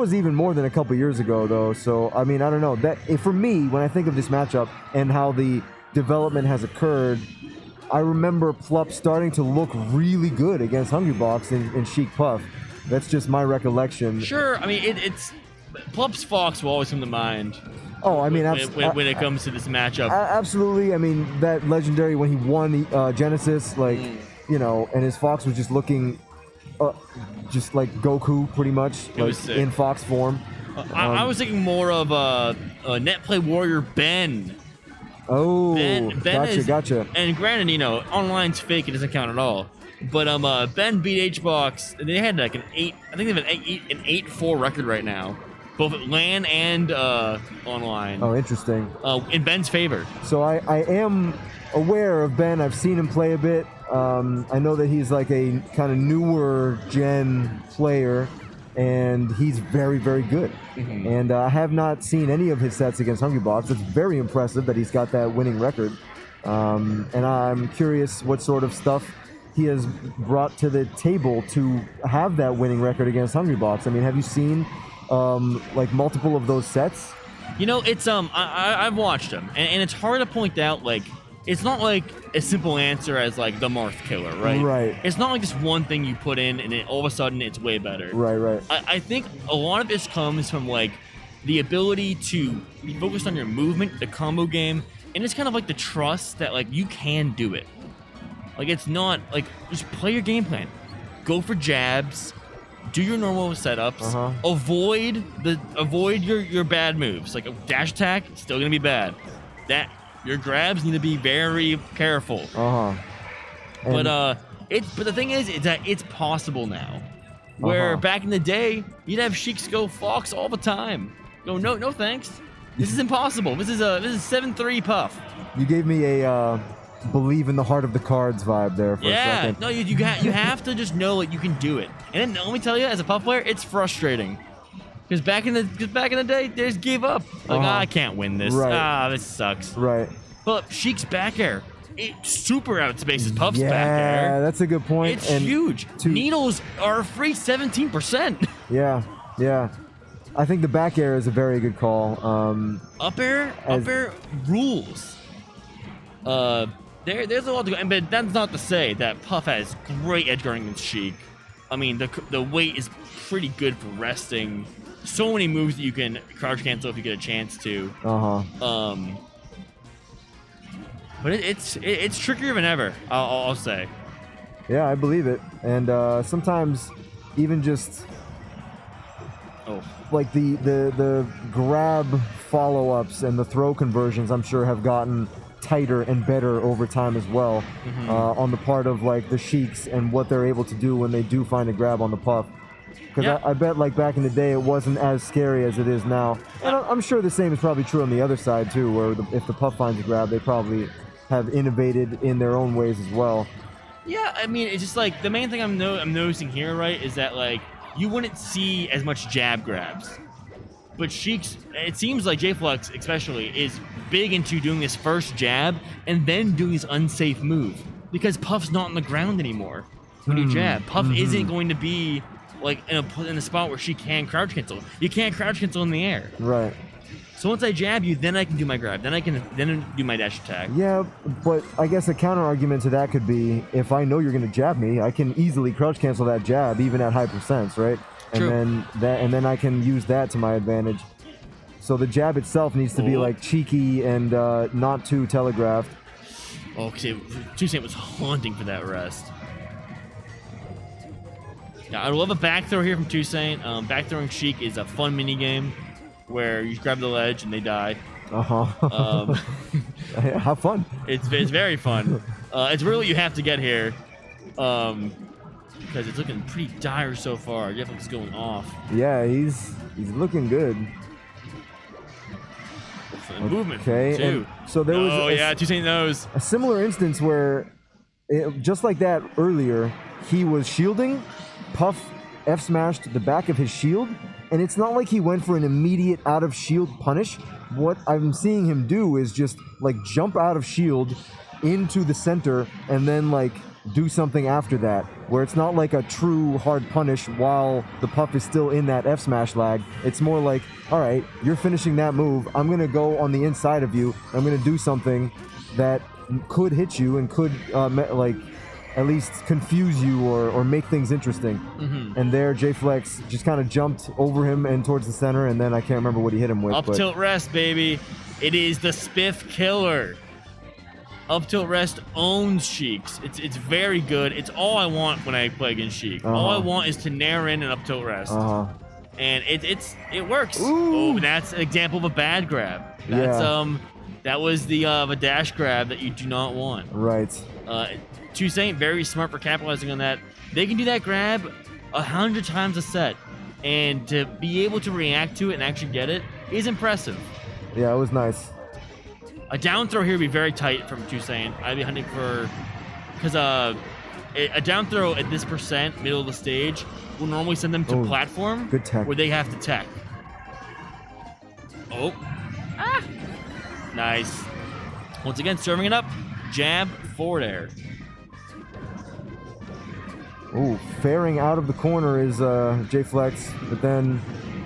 was even more than a couple years ago, though. So, I mean, I don't know. For me, when I think of this matchup and how the development has occurred, I remember Plup starting to look really good against Hungrybox and Sheik Puff. That's just my recollection. Sure, I mean, it's Plup's Fox will always come to mind. Oh, I mean, when it comes to this matchup. Absolutely. I mean, that legendary when he won the Genesis, like, you know, and his Fox was just looking just like Goku, pretty much, like, in Fox form. I was thinking more of Net Play Warrior Ben. Oh, Ben gotcha. And granted, you know, online's fake; it doesn't count at all. But Ben beat HBox. They had like an 8. I think they have an 8-4 record right now, both at LAN and online. Oh, interesting. In Ben's favor. So I am aware of Ben. I've seen him play a bit. I know that he's like a kind of newer gen player, and he's very, very good. Mm-hmm. And I have not seen any of his sets against Hungrybox. It's very impressive that he's got that winning record. And I'm curious what sort of stuff he has brought to the table to have that winning record against Hungrybox. I mean, have you seen like multiple of those sets? You know, it's I've watched them, and it's hard to point out, like, it's not like a simple answer as like the Marth Killer, right? Right. It's not like just one thing you put in and then all of a sudden it's way better. Right. I think a lot of this comes from like the ability to be focused on your movement, the combo game, and it's kind of like the trust that like you can do it. Like, it's not like, just play your game plan, go for jabs, do your normal setups, avoid your bad moves. Like a dash attack, still gonna be bad. Your grabs need to be very careful. But the thing is that it's possible now. Where back in the day, you'd have Sheiks go Fox all the time. No thanks. This is impossible. This is 7-3 Puff. You gave me a believe in the heart of the cards vibe there for a second. No, you have to just know that you can do it. And then let me tell you, as a Puff player, it's frustrating. Because back in the day, they just gave up. Like, I can't win this. Right. This sucks. Right. But Sheik's back air, it super outspaces Puff's back air. air. Yeah, that's a good point. It's huge. Needles are a free 17%. Yeah. I think the back air is a very good call. Up air rules. There's a lot to go, but that's not to say that Puff has great edge guarding against Sheik. I mean, the weight is pretty good for resting. So many moves that you can crouch cancel if you get a chance to. But it's trickier than ever, I'll say. Yeah, I believe it. And sometimes even just like the grab follow-ups and the throw conversions, I'm sure, have gotten tighter and better over time as well, on the part of like the Sheiks and what they're able to do when they do find a grab on the Puff. Because I bet like back in the day it wasn't as scary as it is now. And I'm sure the same is probably true on the other side too, where if the Puff finds a grab, they probably have innovated in their own ways as well. Yeah, I mean, it's just like the main thing I'm noticing here, right, is that like you wouldn't see as much jab grabs. But Sheik's, it seems like JFlex especially, is big into doing this first jab and then doing this unsafe move. Because Puff's not on the ground anymore when you jab. Puff isn't going to be like in a spot where she can crouch cancel. You can't crouch cancel in the air. Right. So once I jab you, then I can do my grab. Then I can do my dash attack. Yeah, but I guess a counter argument to that could be, if I know you're going to jab me, I can easily crouch cancel that jab even at high percents, right? True. And then I can use that to my advantage. So the jab itself needs to be like cheeky and not too telegraphed. Oh, because 2saint was haunting for that rest. Yeah, I love a back throw here from 2saint. Back throwing Sheik is a fun mini game where you grab the ledge and they die. Have fun. It's very fun. It's really what you have to get here. Because it's looking pretty dire so far. JFlex is going off. Yeah, he's looking good. Movement okay, too. So there was 2saint knows. A similar instance where, just like that earlier, he was shielding, Puff F-smashed the back of his shield, and it's not like he went for an immediate out-of-shield punish. What I'm seeing him do is just like jump out of shield into the center and then like do something after that, where it's not like a true hard punish while the puff is still in that F smash lag. It's more like, all right, you're finishing that move. I'm going to go on the inside of you. I'm going to do something that could hit you and could like at least confuse you or make things interesting. And there, JFlex just kind of jumped over him and towards the center, and then I can't remember what he hit him with. Up tilt rest, baby. It is the Spiff killer. Up tilt rest owns Sheiks. It's very good. It's all I want when I play against Sheik. All I want is to nair in an up tilt rest. And it works. Ooh. Oh, that's an example of a bad grab. That's that was the dash grab that you do not want. Right. 2saint very smart for capitalizing on that. They can do that grab 100 times a set, and to be able to react to it and actually get it is impressive. Yeah, it was nice. A down throw here would be very tight from 2saint. I'd be hunting for, because a down throw at this percent, middle of the stage, will normally send them to platform, good tech, where they have to tech. Nice. Once again, serving it up, jab, forward air. Ooh, faring out of the corner is JFlex, but then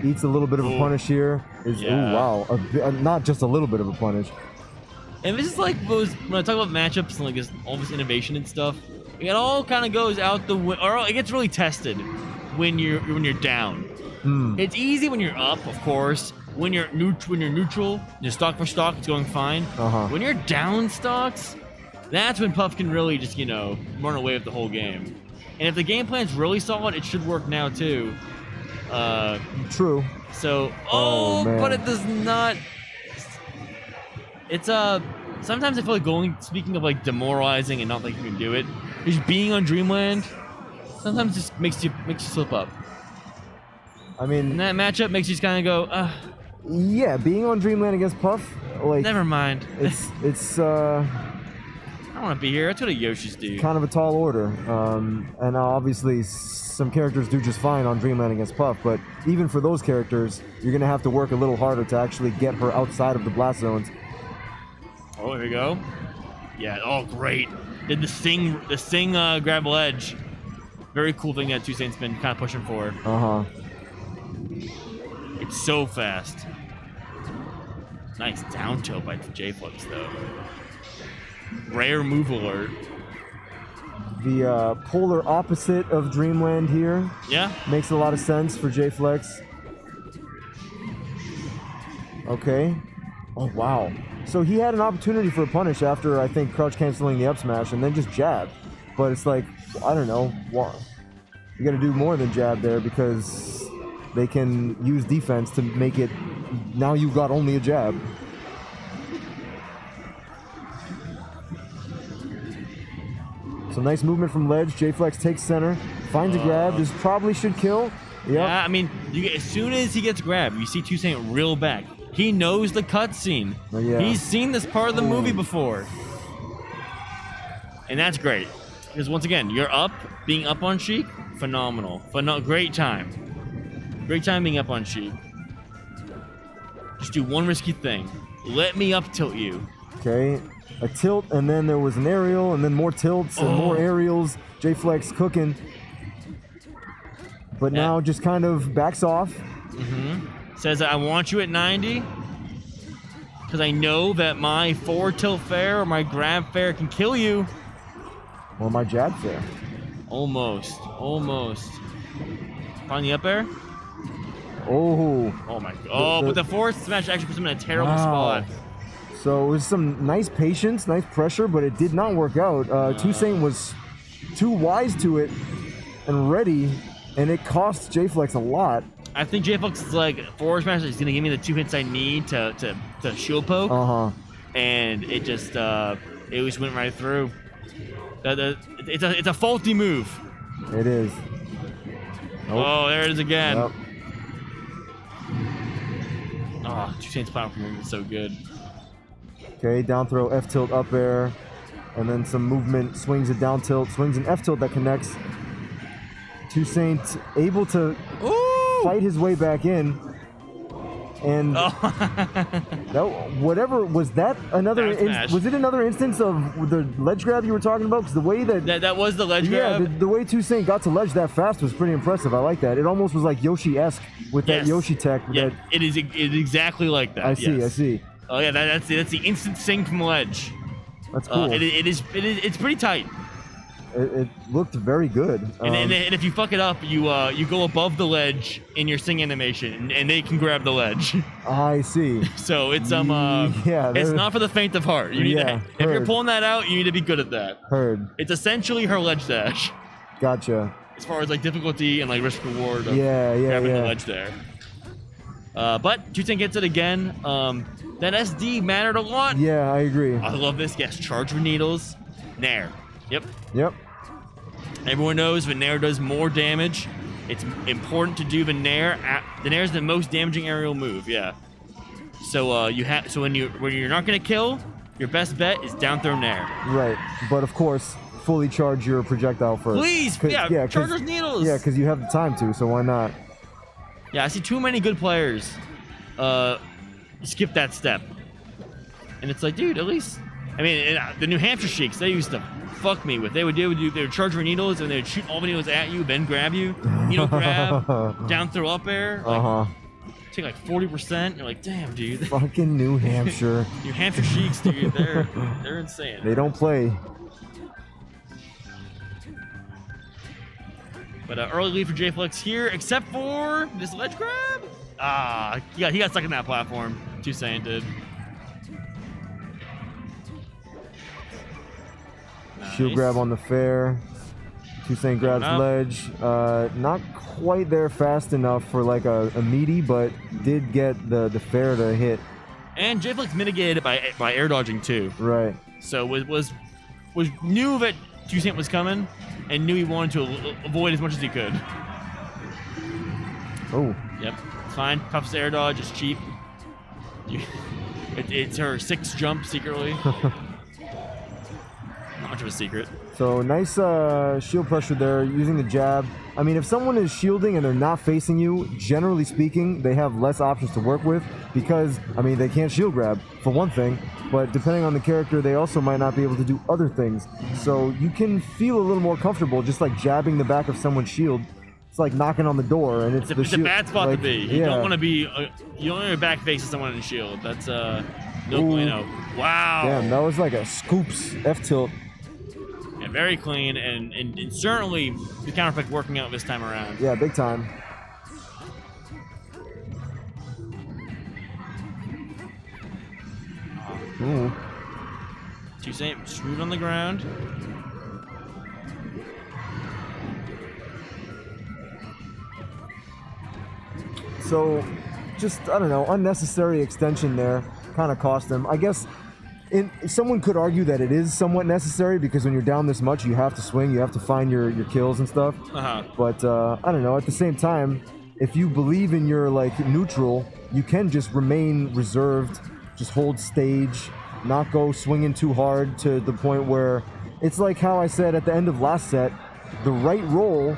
eats a little bit of a punish here. Ooh, wow. Not just a little bit of a punish. And this is like those, when I talk about matchups and like all this innovation and stuff, it all kind of goes out the or it gets really tested when you're down. It's easy when you're up, of course. When you're neutral, you're stock for stock, it's going fine. When you're down stocks, that's when Puff can really just, run away with the whole game. And if the game plan's really solid, it should work now too. True. So, but it does not. It's sometimes I feel like speaking of like demoralizing and not thinking you can do it, just being on Dreamland sometimes just makes you slip up. I mean, and that matchup makes you just kind of go, yeah, being on Dreamland against Puff, like, never mind. It's I don't want to be here. That's what a Yoshi's do. Kind of a tall order. And obviously some characters do just fine on Dreamland against Puff, but even for those characters, you're going to have to work a little harder to actually get her outside of the blast zones. Oh, here we go. Yeah, great. Did the Sing grab ledge. Very cool thing that 2saint's been kind of pushing for. It's so fast. Nice down tilt by JFlex though. Rare move alert. The polar opposite of Dreamland here. Yeah. Makes a lot of sense for JFlex. Okay. Oh, wow. So he had an opportunity for a punish after, I think, crouch canceling the up smash and then just jab. But it's like, I don't know. You got to do more than jab there because they can use defense to make it, now you've got only a jab. So nice movement from ledge. JFlex takes center, finds a grab. This probably should kill. Yep. Yeah, I mean, as soon as he gets grabbed, you see 2saint reel back. He knows the cutscene. Yeah. He's seen this part of the movie before. And that's great. Because once again, you're up, being up on Sheik, phenomenal. Great time. Great time being up on Sheik. Just do one risky thing. Let me up tilt you. Okay. A tilt, and then there was an aerial, and then more tilts and more aerials. JFlex cooking. But now just kind of backs off. Says, I want you at 90. Because I know that my forward tilt fair or my grab fair can kill you. Or my jab fair. Almost. Find the up air? Oh my god. But the forward smash actually puts him in a terrible spot. So it was some nice patience, nice pressure, but it did not work out. 2saint was too wise to it and ready, and it cost JFlex a lot. I think JFlex is like, forward smash is going to give me the 2 hits I need to shield poke. And it just, it just went right through. It's a faulty move. It is. Oh, there it is again. Yep. 2saint's platform movement is so good. Okay, down throw, F tilt, up air, and then some movement, swings a down tilt, swings an F tilt that connects. 2saint able to fight his way back in. And whatever was that another? Was it another instance of the ledge grab you were talking about? Because the way that was the ledge grab. Yeah, the way 2saint got to ledge that fast was pretty impressive. I like that. It almost was like Yoshi-esque with that Yoshi tech. Yeah, it is exactly like that. I see. Oh yeah, that's the instant sing from ledge. That's cool. It's pretty tight. It looked very good. And if you fuck it up, you go above the ledge in your sing animation, and they can grab the ledge. I see. So it's it's not for the faint of heart. You need to, if you're pulling that out, you need to be good at that. Heard. It's essentially her ledge dash. Gotcha. As far as like difficulty and like risk reward of grabbing the ledge there. But 2saint gets it again. That SD mattered a lot. Yeah, I agree. I love this. Yes, charge with needles. Nair. Yep. Everyone knows when Nair does more damage. It's important to do the Nair. The Nair is the most damaging aerial move. Yeah. So when you're not gonna kill, your best bet is down throw Nair. Right, but of course, fully charge your projectile first. Please, charge those needles. Yeah, because you have the time to. So why not? Yeah, I see too many good players skip that step, and it's like, dude, at least. I mean, the New Hampshire Sheiks, they used to fuck me with. They would charge your needles and they would shoot all the needles at you, then grab you. Needle grab, down throw up air. Take like 40%. You're like, damn, dude. Fucking New Hampshire. New Hampshire Sheiks, dude. They're insane. They don't play. But early lead for JFlex here, except for this ledge grab. He got stuck in that platform. 2saint did. Shield grab on the fair. 2saint grabs ledge. Not quite there fast enough for like a meaty, but did get the fair to hit. And JFlex mitigated it by air dodging too. Right. So was knew that 2saint was coming and knew he wanted to avoid as much as he could. Oh. Yep. It's fine. Puff's air dodge is cheap. It's her 6th jump secretly. Not much of a secret. So nice shield pressure there, using the jab. I mean, if someone is shielding and they're not facing you, generally speaking, they have less options to work with because, I mean, they can't shield grab, for one thing, but depending on the character, they also might not be able to do other things. So you can feel a little more comfortable just like jabbing the back of someone's shield. It's like knocking on the door, and it's a bad spot to be. You don't want to be, you don't want to back face someone in shield. That's no bueno. Wow. Damn, that was like a scoops F-tilt. Yeah, very clean, and certainly the counter pick working out this time around. Yeah, big time. Ooh. 2saint screwed on the ground. So, just, I don't know, unnecessary extension there. Kind of cost him. I guess someone could argue that it is somewhat necessary because when you're down this much, you have to swing, you have to find your kills and stuff. But, I don't know, at the same time, if you believe in your, like, neutral, you can just remain reserved, just hold stage, not go swinging too hard to the point where it's like how I said at the end of last set, the right roll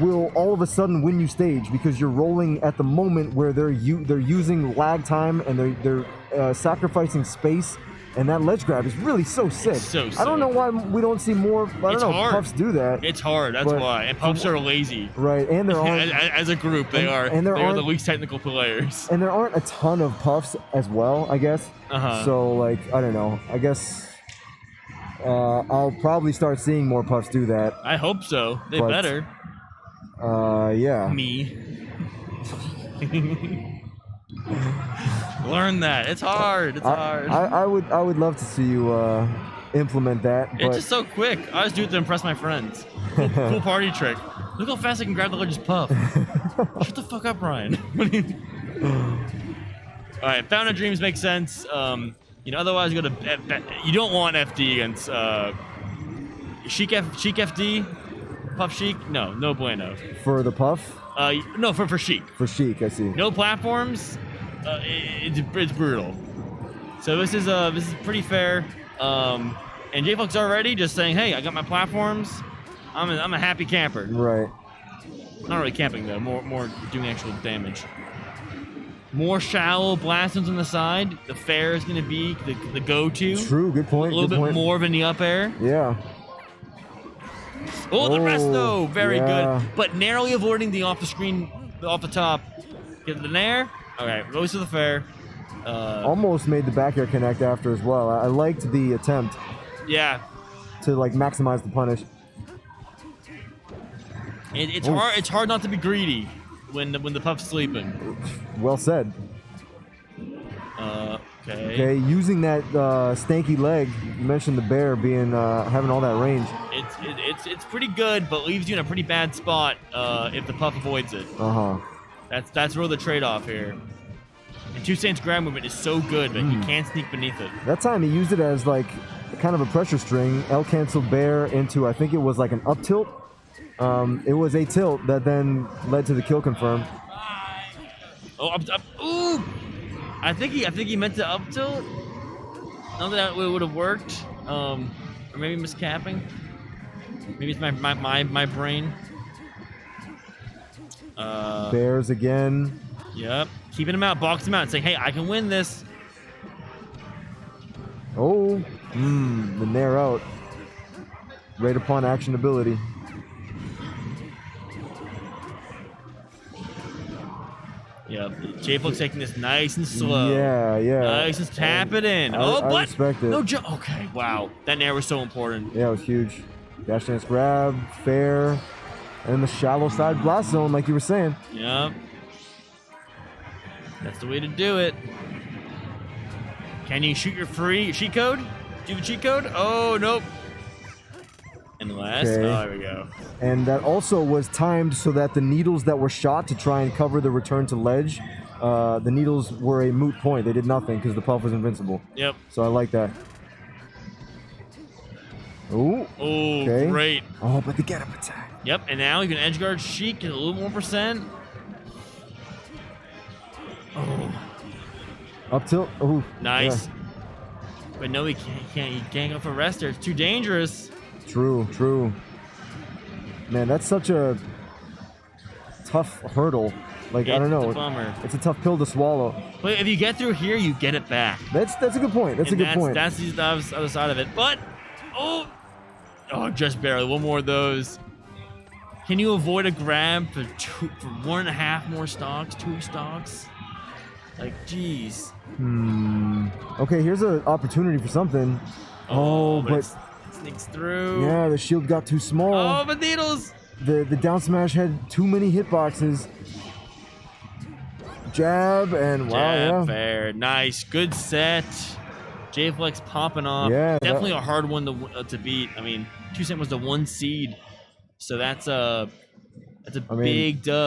will all of a sudden win you stage because you're rolling at the moment where they're using lag time and they're sacrificing space, and that ledge grab is really so sick. It's so sick. I don't know why we don't see more. I don't know. Hard. Puffs do that. It's hard. That's why. And Puffs are lazy. Right, and there aren't as a group they are the least technical players. And there aren't a ton of Puffs as well, I guess. So like I don't know. I guess. I'll probably start seeing more Puffs do that. I hope so. They better. Yeah. Me. Learn that. It's hard. It's hard. I would love to see you implement that. But it's just so quick. I just do it to impress my friends. Cool party trick. Look how fast I can grab the ledge's puff. Shut the fuck up, Ryan. All right, Fountain of Dreams makes sense. Otherwise you you don't want FD against Sheik FD. Puff Sheik? No bueno. For the Puff? No, for Sheik. For Sheik, I see. No platforms. It's brutal. So this is pretty fair. And JFlex already just saying, hey, I got my platforms. I'm a happy camper. Right. Not really camping though. More doing actual damage. more shallow blastings on the side, the fair is going to be the go-to. True, good point. A little good bit point. more of in the up air. Yeah. Oh, the rest though, very yeah. good. But narrowly avoiding the off the screen, off the top. Get the nair. All right, goes to the fair. Almost made the back air connect after as well. I liked the attempt. Yeah. To like maximize the punish. It's hard. It's hard not to be greedy when the puff's sleeping. Well said. Okay. Okay, using that stanky leg. You mentioned the bear being having all that range. It's pretty good, but leaves you in a pretty bad spot if the puff avoids it. That's really the trade-off here. And 2saint's ground movement is so good that you can't sneak beneath it. That time he used it as like kind of a pressure string. L canceled bear into, I think it was like an up tilt. It was a tilt that then led to the kill confirm. Oh, up. Ooh! I think he meant to up tilt. Not that it would have worked. Or maybe miscapping. Maybe it's my brain. Bears again. Yep. Keeping him out, box him out, and saying, hey, I can win this. Oh, the nair out. Right upon action ability. Yep. JFlex taking this nice and slow. Yeah. Nice and tap it in. I What? respect it. No jump. Okay, wow. That nair was so important. Yeah, it was huge. Dash dance grab, fair, and the shallow side blast zone, like you were saying. Yep. That's the way to do it. Can you shoot your cheat code? Do you have a cheat code? Oh, nope. Unless, Okay. oh, there we go. And that also was timed so that the needles that were shot to try and cover the return to ledge, the needles were a moot point. They did nothing because the puff was invincible. Yep. So I like that. Ooh. Oh, okay. Great. Oh, but the get up attack. Yep, and now you can edge guard Sheik, get a little more percent. Oh. Up tilt. Oh, Nice. Yeah. But no, he can't go for rest there. It's too dangerous. True. Man, that's such a tough hurdle. Like, I don't know. It's a bummer. It's a tough pill to swallow. But if you get through here, you get it back. That's a good point. That's a good point. That's the other side of it. But, just barely. One more of those. Can you avoid a grab for 1.5 more stocks, 2 stocks? Like, jeez. Okay, here's an opportunity for something. But it sneaks through. Yeah, the shield got too small. Oh, but needles. The down smash had too many hitboxes. Jab and wow, yeah. Fair. Nice. Good set. JFlex popping off. Yeah, Definitely a hard one to beat. I mean, 2saint was the 1 seed. So that's a big dub.